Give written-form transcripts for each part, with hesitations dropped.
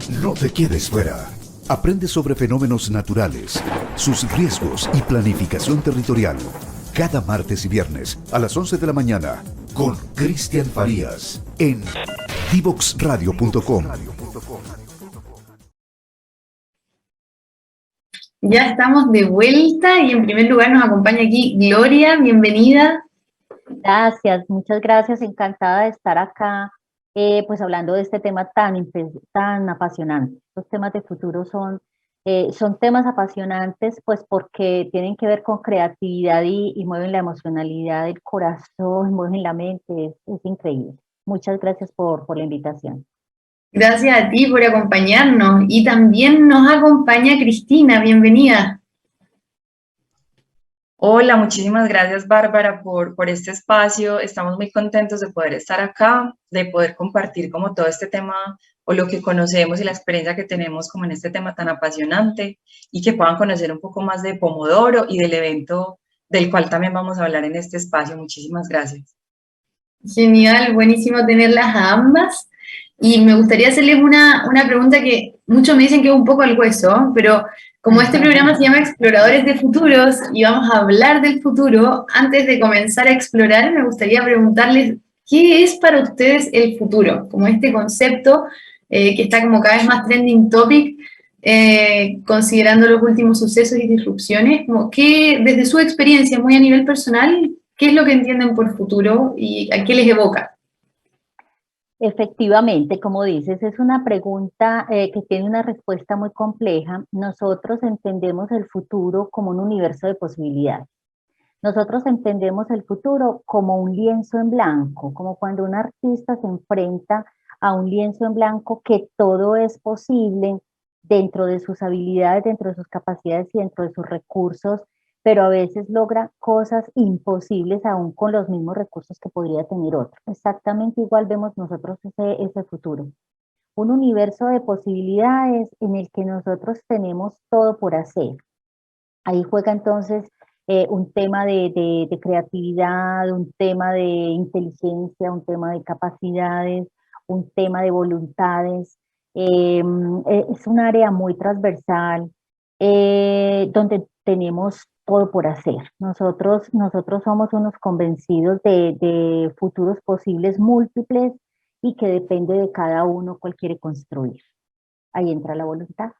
No te quedes fuera. Aprende sobre fenómenos naturales, sus riesgos y planificación territorial. Cada martes y viernes a las 11 de la mañana con Cristian Farías en divoxradio.com. Ya estamos de vuelta y en primer lugar nos acompaña aquí Gloria, bienvenida. Gracias, muchas gracias, encantada de estar acá, pues hablando de este tema tan apasionante. Los temas de futuro son temas apasionantes, pues porque tienen que ver con creatividad y mueven la emocionalidad del corazón, mueven la mente, es increíble. Muchas gracias por la invitación. Gracias a ti por acompañarnos y también nos acompaña Cristina, bienvenida. Hola, muchísimas gracias Bárbara por este espacio. Estamos muy contentos de poder estar acá, de poder compartir como todo este tema o lo que conocemos y la experiencia que tenemos como en este tema tan apasionante y que puedan conocer un poco más de Pomodoro y del evento del cual también vamos a hablar en este espacio. Muchísimas gracias. Genial, buenísimo tenerlas a ambas. Y me gustaría hacerles una pregunta que muchos me dicen que es un poco al hueso, pero como este programa se llama Exploradores de Futuros y vamos a hablar del futuro, antes de comenzar a explorar, me gustaría preguntarles, ¿qué es para ustedes el futuro? Como este concepto que está como cada vez más trending topic, considerando los últimos sucesos y disrupciones, como que desde su experiencia, muy a nivel personal, ¿qué es lo que entienden por futuro y a qué les evoca? Efectivamente, como dices, es una pregunta que tiene una respuesta muy compleja. Nosotros entendemos el futuro como un universo de posibilidades. Nosotros entendemos el futuro como un lienzo en blanco, como cuando un artista se enfrenta a un lienzo en blanco, que todo es posible dentro de sus habilidades, dentro de sus capacidades y dentro de sus recursos, pero a veces logra cosas imposibles aún con los mismos recursos que podría tener otro. Exactamente igual vemos nosotros ese futuro. Un universo de posibilidades en el que nosotros tenemos todo por hacer. Ahí juega entonces un tema de creatividad, un tema de inteligencia, un tema de capacidades, un tema de voluntades. Es un área muy transversal donde tenemos todo por hacer. Nosotros somos unos convencidos de futuros posibles múltiples y que depende de cada uno cuál quiere construir. Ahí entra la voluntad.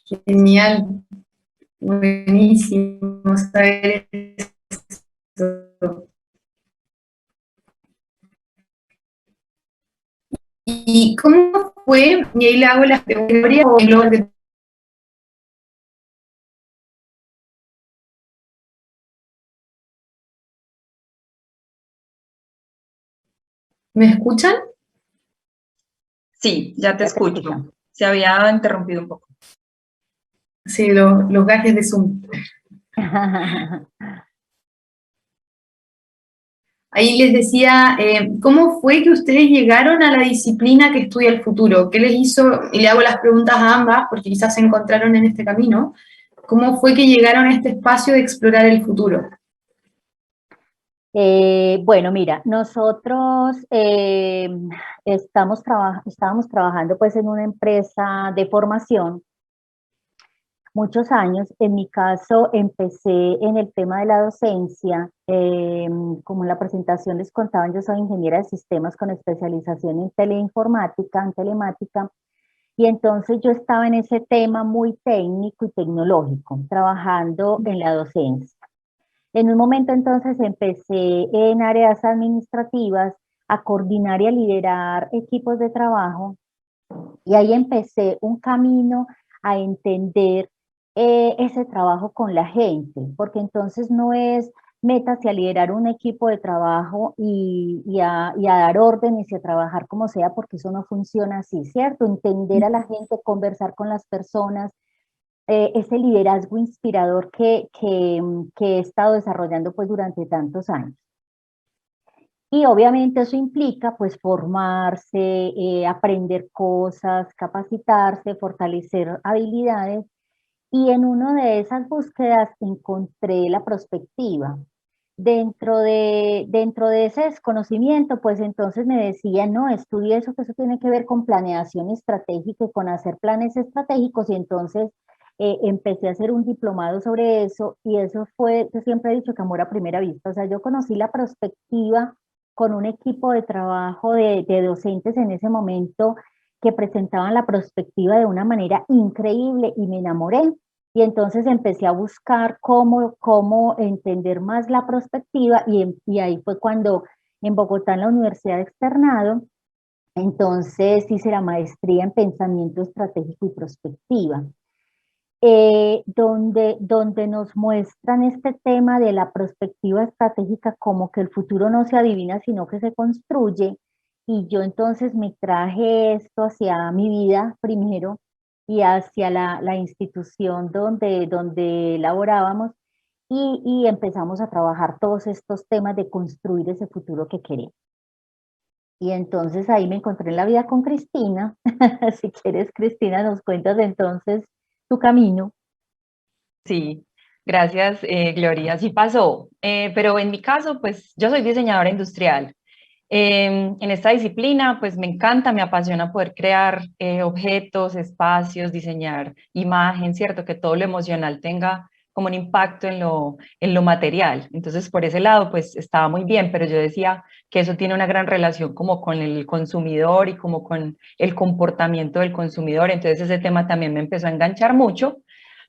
Genial, buenísimo saber eso. ¿Y cómo fue? Y ahí le hago las preguntas. ¿Me escuchan? Sí, ya te Ya te escucho. escuchamos. Se había interrumpido un poco. Sí, los gajes de Zoom. Ahí les decía, ¿cómo fue que ustedes llegaron a la disciplina que estudia el futuro? ¿Qué les hizo? Y le hago las preguntas a ambas, porque quizás se encontraron en este camino. ¿Cómo fue que llegaron a este espacio de explorar el futuro? Bueno, mira, nosotros estábamos trabajando pues en una empresa de formación muchos años. En mi caso empecé en el tema de la docencia, como en la presentación les contaban, yo soy ingeniera de sistemas con especialización en teleinformática, en telemática, y entonces yo estaba en ese tema muy técnico y tecnológico, trabajando en la docencia. En un momento entonces empecé en áreas administrativas a coordinar y a liderar equipos de trabajo, y ahí empecé un camino a entender ese trabajo con la gente, porque entonces no es métase a liderar un equipo de trabajo y a dar órdenes y a trabajar como sea, porque eso no funciona así, ¿cierto? Entender a la gente, conversar con las personas, ese liderazgo inspirador que he estado desarrollando pues durante tantos años. Y obviamente eso implica pues formarse, aprender cosas, capacitarse, fortalecer habilidades. Y en una de esas búsquedas encontré la prospectiva. dentro de ese desconocimiento, pues entonces me decían, no, estudie eso, que eso tiene que ver con planeación estratégica y con hacer planes estratégicos, y entonces empecé a hacer un diplomado sobre eso, y eso fue, yo siempre he dicho que amor a primera vista, o sea, yo conocí la prospectiva con un equipo de trabajo de docentes en ese momento que presentaban la prospectiva de una manera increíble y me enamoré. Y entonces empecé a buscar cómo entender más la prospectiva y ahí fue cuando en Bogotá, en la Universidad de Externado, entonces hice la maestría en pensamiento estratégico y prospectiva, donde nos muestran este tema de la perspectiva estratégica como que el futuro no se adivina, sino que se construye. Y yo entonces me traje esto hacia mi vida primero y hacia la institución donde laborábamos y empezamos a trabajar todos estos temas de construir ese futuro que queremos. Y entonces ahí me encontré en la vida con Cristina. Si quieres, Cristina, nos cuentas entonces tu camino. Sí, gracias, Gloria. Sí pasó, pero en mi caso, pues yo soy diseñadora industrial. En esta disciplina, pues me encanta, me apasiona poder crear objetos, espacios, diseñar imagen, ¿cierto? Que todo lo emocional tenga como un impacto en lo material. Entonces, por ese lado, pues estaba muy bien, pero yo decía que eso tiene una gran relación como con el consumidor y como con el comportamiento del consumidor. Entonces, ese tema también me empezó a enganchar mucho,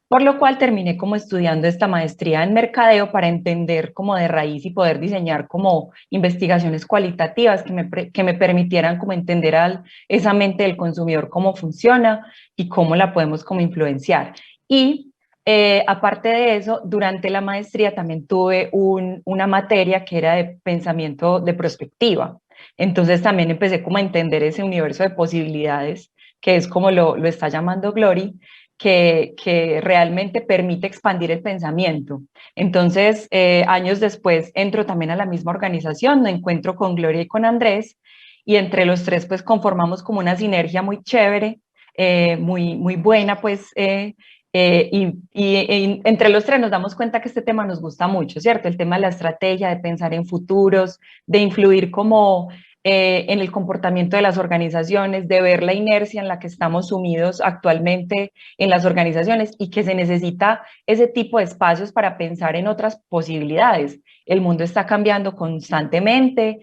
por lo cual terminé como estudiando esta maestría en mercadeo para entender como de raíz y poder diseñar como investigaciones cualitativas que me permitieran como entender esa mente del consumidor, cómo funciona y cómo la podemos como influenciar. Y aparte de eso, durante la maestría también tuve una materia que era de pensamiento de prospectiva. Entonces también empecé como a entender ese universo de posibilidades, que es como lo está llamando Glory, que realmente permite expandir el pensamiento. Entonces, años después, entro también a la misma organización, me encuentro con Gloria y con Andrés, y entre los tres, pues, conformamos como una sinergia muy chévere, muy buena, pues, entre los tres nos damos cuenta que este tema nos gusta mucho, ¿cierto? El tema de la estrategia, de pensar en futuros, de influir como en el comportamiento de las organizaciones, de ver la inercia en la que estamos sumidos actualmente en las organizaciones y que se necesita ese tipo de espacios para pensar en otras posibilidades. El mundo está cambiando constantemente,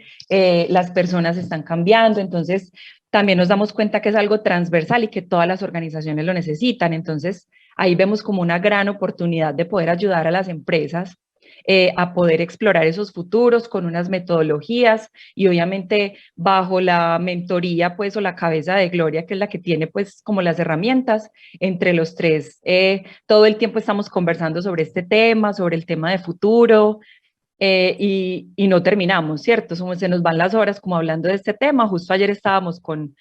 las personas están cambiando, entonces también nos damos cuenta que es algo transversal y que todas las organizaciones lo necesitan. Entonces, ahí vemos como una gran oportunidad de poder ayudar a las empresas a poder explorar esos futuros con unas metodologías y obviamente bajo la mentoría pues o la cabeza de Gloria, que es la que tiene pues como las herramientas. Entre los tres todo el tiempo estamos conversando sobre este tema, sobre el tema de futuro, y no terminamos, ¿cierto? Se nos van las horas como hablando de este tema. Justo ayer estábamos con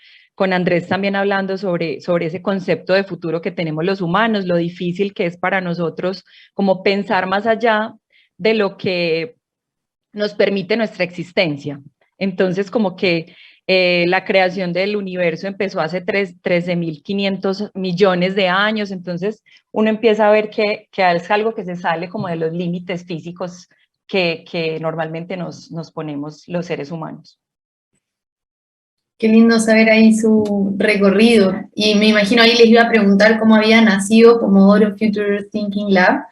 Andrés también hablando sobre ese concepto de futuro que tenemos los humanos, lo difícil que es para nosotros como pensar más allá de lo que nos permite nuestra existencia. Entonces, como que la creación del universo empezó hace 13.500 millones de años, entonces uno empieza a ver que es algo que se sale como de los límites físicos que normalmente nos ponemos los seres humanos. Qué lindo saber ahí su recorrido. Y me imagino ahí les iba a preguntar cómo había nacido Pomodoro Future Thinking Lab.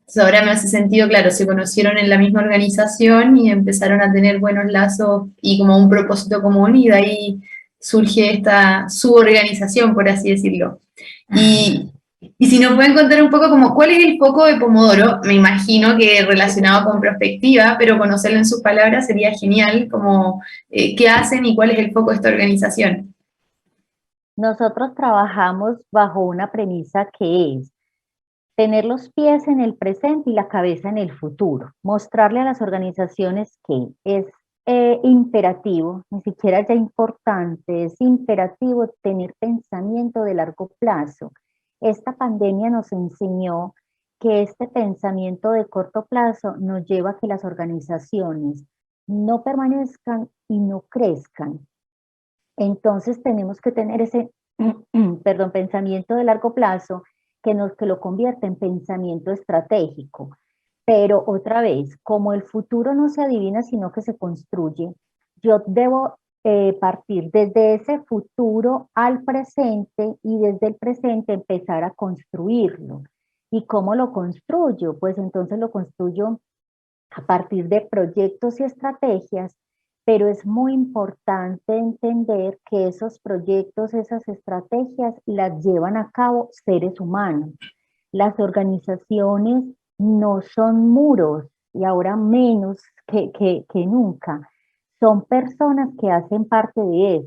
Entonces ahora me hace sentido, claro, se conocieron en la misma organización y empezaron a tener buenos lazos y como un propósito común y de ahí surge esta suborganización, por así decirlo. Y si nos pueden contar un poco como cuál es el foco de Pomodoro, me imagino que relacionado con perspectiva, pero conocerlo en sus palabras sería genial, como qué hacen y cuál es el foco de esta organización. Nosotros trabajamos bajo una premisa que es tener los pies en el presente y la cabeza en el futuro, mostrarle a las organizaciones que es imperativo, ni siquiera ya importante, es imperativo tener pensamiento de largo plazo. Esta pandemia nos enseñó que este pensamiento de corto plazo nos lleva a que las organizaciones no permanezcan y no crezcan. Entonces tenemos que tener ese perdón, pensamiento de largo plazo que lo convierte en pensamiento estratégico. Pero otra vez, como el futuro no se adivina, sino que se construye, yo debo partir desde ese futuro al presente y desde el presente empezar a construirlo. ¿Y cómo lo construyo? Pues entonces lo construyo a partir de proyectos y estrategias, pero es muy importante entender que esos proyectos, esas estrategias las llevan a cabo seres humanos. Las organizaciones no son muros y ahora menos que nunca. Son personas que hacen parte de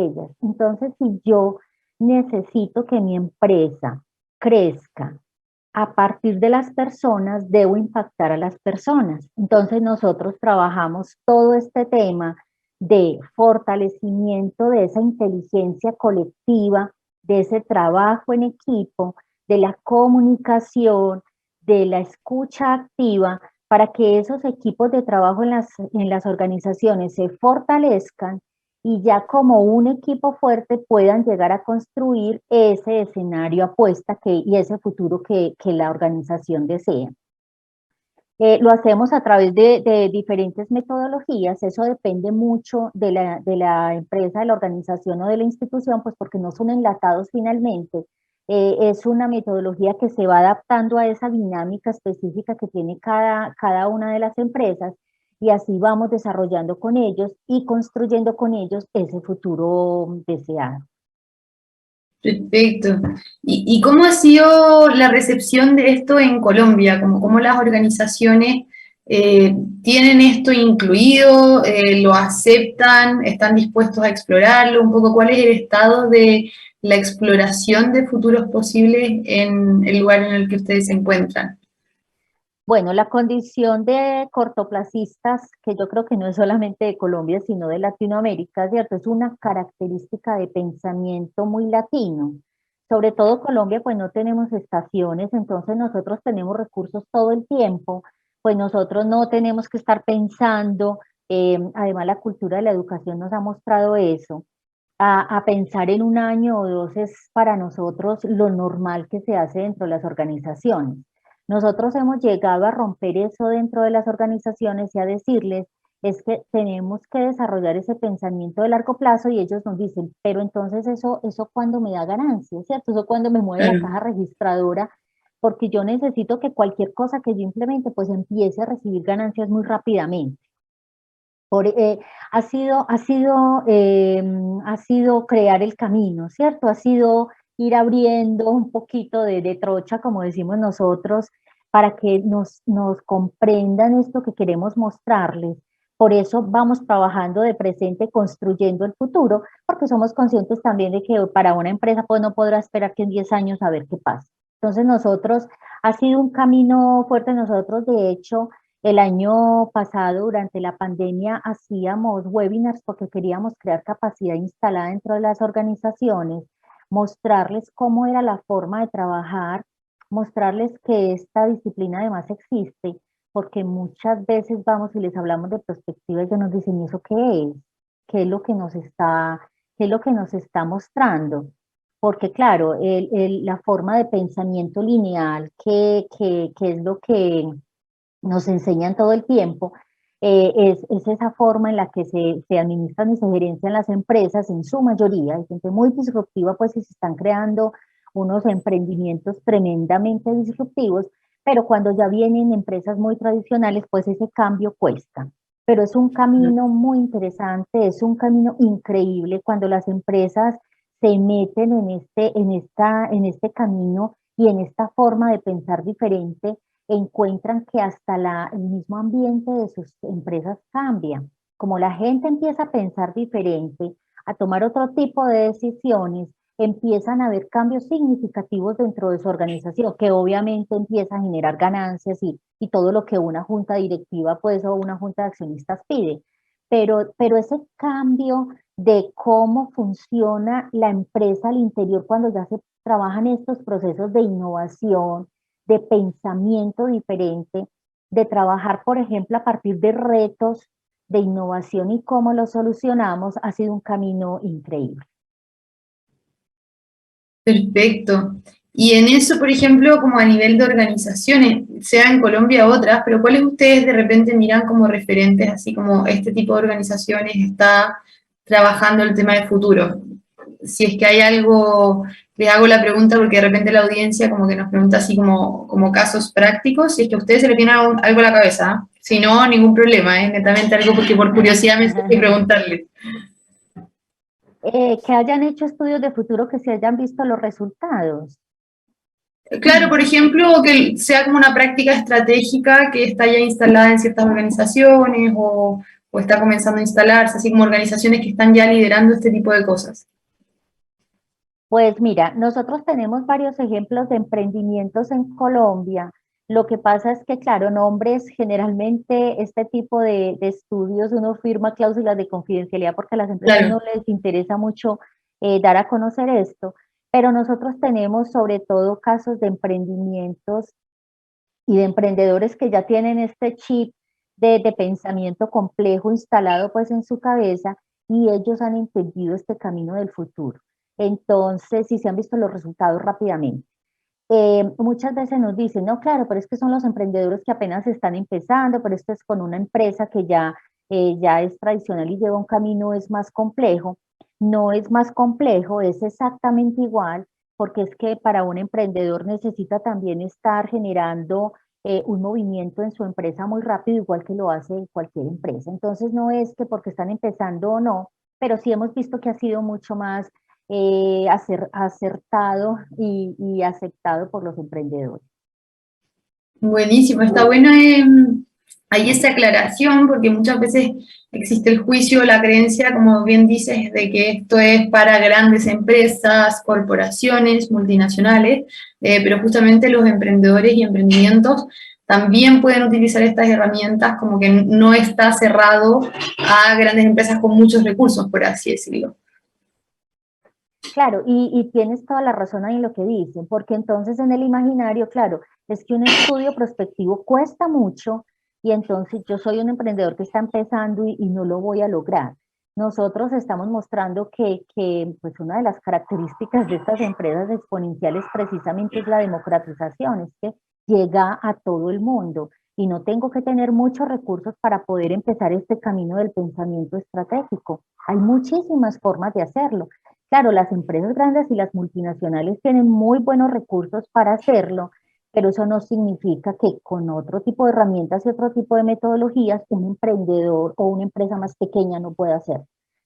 ellas. Entonces, si yo necesito que mi empresa crezca, a partir de las personas, debo impactar a las personas. Entonces nosotros trabajamos todo este tema de fortalecimiento de esa inteligencia colectiva, de ese trabajo en equipo, de la comunicación, de la escucha activa, para que esos equipos de trabajo en las organizaciones se fortalezcan y ya como un equipo fuerte puedan llegar a construir ese escenario apuesta y ese futuro que la organización desea. Lo hacemos a través de diferentes metodologías, eso depende mucho de la empresa, de la organización o de la institución, pues porque no son enlatados finalmente. Es una metodología que se va adaptando a esa dinámica específica que tiene cada una de las empresas, y así vamos desarrollando con ellos y construyendo con ellos ese futuro deseado. Perfecto. ¿Y cómo ha sido la recepción de esto en Colombia? ¿Cómo las organizaciones tienen esto incluido? ¿Lo aceptan? ¿Están dispuestos a explorarlo? Un poco, ¿cuál es el estado de la exploración de futuros posibles en el lugar en el que ustedes se encuentran? Bueno, la condición de cortoplacistas, que yo creo que no es solamente de Colombia, sino de Latinoamérica, ¿cierto? Es una característica de pensamiento muy latino. Sobre todo Colombia, pues no tenemos estaciones, entonces nosotros tenemos recursos todo el tiempo, pues nosotros no tenemos que estar pensando, además la cultura de la educación nos ha mostrado eso, a pensar en un año o dos es para nosotros lo normal que se hace dentro de las organizaciones. Nosotros hemos llegado a romper eso dentro de las organizaciones y a decirles, es que tenemos que desarrollar ese pensamiento de largo plazo, y ellos nos dicen, pero entonces eso cuando me da ganancias, ¿cierto? Eso cuando me mueve la caja registradora, porque yo necesito que cualquier cosa que yo implemente pues empiece a recibir ganancias muy rápidamente. Ha sido crear el camino, ¿cierto? Ha sido ir abriendo un poquito de trocha, como decimos nosotros, para que nos comprendan esto que queremos mostrarles. Por eso vamos trabajando de presente, construyendo el futuro, porque somos conscientes también de que para una empresa pues no podrá esperar que en 10 años a ver qué pasa. Entonces ha sido un camino fuerte. Nosotros, de hecho, el año pasado, durante la pandemia, hacíamos webinars porque queríamos crear capacidad instalada dentro de las organizaciones, mostrarles cómo era la forma de trabajar, mostrarles que esta disciplina además existe, porque muchas veces vamos y les hablamos de perspectiva y ellos nos dicen, ¿y eso qué es? ¿Qué es lo que qué es lo que nos está mostrando? Porque claro, la forma de pensamiento lineal, que es lo que nos enseñan todo el tiempo, es esa forma en la que se administran y se gerencian las empresas en su mayoría. Hay gente muy disruptiva, pues, y se están creando unos emprendimientos tremendamente disruptivos, pero cuando ya vienen empresas muy tradicionales, pues ese cambio cuesta. Pero es un camino muy interesante, es un camino increíble cuando las empresas se meten en este camino y en esta forma de pensar diferente, encuentran que hasta el mismo ambiente de sus empresas cambia. Como la gente empieza a pensar diferente, a tomar otro tipo de decisiones, empiezan a haber cambios significativos dentro de su organización, que obviamente empieza a generar ganancias y todo lo que una junta directiva, pues, o una junta de accionistas pide. Pero ese cambio de cómo funciona la empresa al interior cuando ya se trabajan estos procesos de innovación, de pensamiento diferente, de trabajar, por ejemplo, a partir de retos de innovación y cómo los solucionamos, ha sido un camino increíble. Perfecto. Y en eso, por ejemplo, como a nivel de organizaciones, sea en Colombia u otras, pero ¿cuáles ustedes de repente miran como referentes, así como este tipo de organizaciones está trabajando el tema de futuro? Si es que hay algo, les hago la pregunta porque de repente la audiencia como que nos pregunta así como casos prácticos, si es que a ustedes se les viene algo a la cabeza, ¿eh? Si no, ningún problema, es netamente algo porque por curiosidad me surge preguntarles. Que hayan hecho estudios de futuro, que se hayan visto los resultados. Claro, por ejemplo, que sea como una práctica estratégica que está ya instalada en ciertas organizaciones o está comenzando a instalarse, así como organizaciones que están ya liderando este tipo de cosas. Pues mira, nosotros tenemos varios ejemplos de emprendimientos en Colombia. Lo que pasa es que, claro, nombres, generalmente este tipo de estudios uno firma cláusulas de confidencialidad porque a las empresas Claro. no les interesa mucho dar a conocer esto, pero nosotros tenemos sobre todo casos de emprendimientos y de emprendedores que ya tienen este chip de pensamiento complejo instalado pues en su cabeza y ellos han entendido este camino del futuro. Entonces, sí se han visto los resultados rápidamente. Muchas veces nos dicen, no, claro, pero es que son los emprendedores que apenas están empezando, pero esto es con una empresa que ya es tradicional y lleva un camino, es más complejo. No es más complejo, es exactamente igual, porque es que para un emprendedor necesita también estar generando un movimiento en su empresa muy rápido, igual que lo hace cualquier empresa. Entonces no es que porque están empezando o no, pero sí hemos visto que ha sido mucho más acertado y aceptado por los emprendedores. Buenísimo, está bueno ahí esa aclaración, porque muchas veces existe el juicio, la creencia, como bien dices, de que esto es para grandes empresas, corporaciones, multinacionales, pero justamente los emprendedores y emprendimientos también pueden utilizar estas herramientas, como que no está cerrado a grandes empresas con muchos recursos, por así decirlo. Claro, y tienes toda la razón ahí en lo que dicen, porque entonces en el imaginario, claro, es que un estudio prospectivo cuesta mucho y entonces yo soy un emprendedor que está empezando y no lo voy a lograr. Nosotros estamos mostrando que pues una de las características de estas empresas exponenciales precisamente es la democratización, es que llega a todo el mundo y no tengo que tener muchos recursos para poder empezar este camino del pensamiento estratégico. Hay muchísimas formas de hacerlo. Claro, las empresas grandes y las multinacionales tienen muy buenos recursos para hacerlo, pero eso no significa que con otro tipo de herramientas y otro tipo de metodologías un emprendedor o una empresa más pequeña no pueda hacer.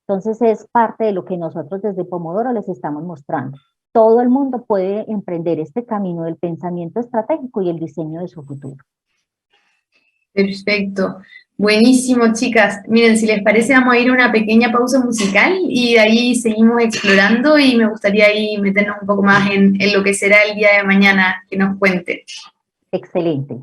Entonces es parte de lo que nosotros desde Pomodoro les estamos mostrando. Todo el mundo puede emprender este camino del pensamiento estratégico y el diseño de su futuro. Perfecto. Buenísimo, chicas. Miren, si les parece, vamos a ir a una pequeña pausa musical y de ahí seguimos explorando y me gustaría ahí meternos un poco más en lo que será el día de mañana, que nos cuente. Excelente.